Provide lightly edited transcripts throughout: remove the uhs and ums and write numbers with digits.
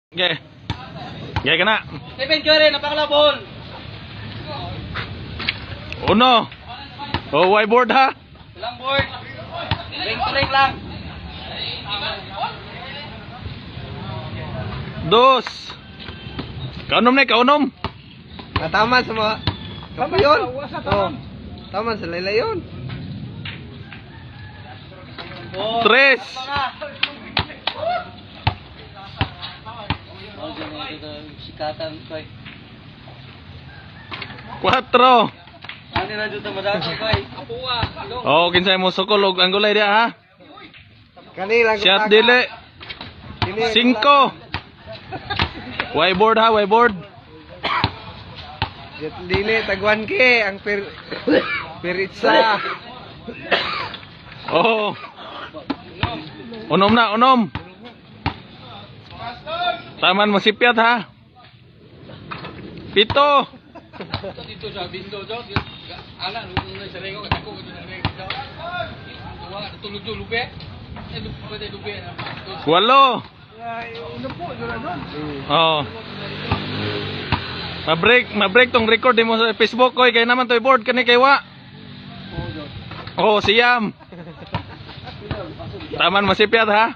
Okay. Okay ka na. Stephen Curry, napakalabon. Uno. Oh, whiteboard ha. Walang board. Ring to ring lang. Dos. Kaunom na, kaunom. Tama sa mga... Tama yun. Oh. Tama sa layla yun. Tres. Sikatan ko. Cuatro. Ano na dito madako ko? Apuwa. Oh, kinsay mo sukol og ang gulay dia ha. Kanila. Shot dili. Cinco. Whiteboard ha, whiteboard. Dili, tagwan ke. Ang piritsa. Oh. Unom na, unom. Taman mo sipyat ha. Pito. Dito sa bindo daw. Ala nung sa rego ako sa rego. Wala tulog-tulog eh. Pwede lubi na. Walo. Ano po, doon. Oh. Ma-break tong record mo sa Facebook koy kay naman toy board kani kay wa. Oh, siyam. Taman masipyat ha.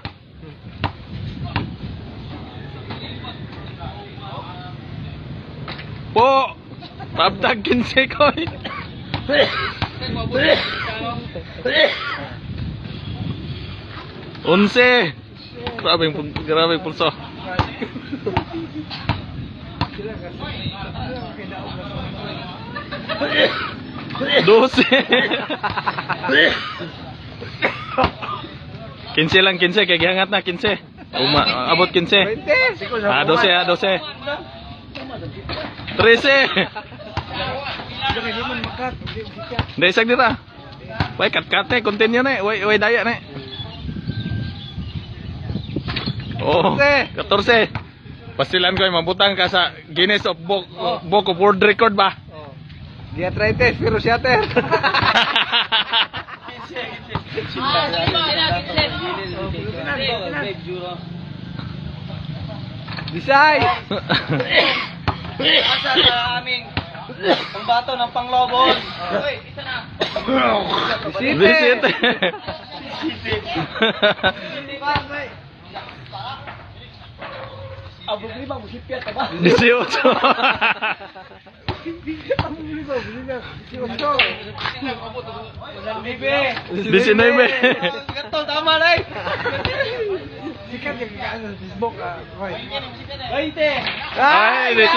Po. Tabtag 15 koy. Onse. Grabe pulso. Dose. 15 lang, 15 kay gihangat na 15. Abot 15. Ah, 12 ah, 12. 13. Hindi isag dita. Way kat-kat ni, continue ni. Way daya ni. Oh, 14. Pastilan ko mabutang ka sa Guinness of Book of World Record ba? Di arthritis, pero shatter. Bisay. Asa sa aming pangbato ng panglobon. Hoy, isa na. Visit. Abo ni ba musipya ta ba? 18. Bibi. 19. Gato tama na eh. Sikat yung sa Facebook. 20. Ay, 18.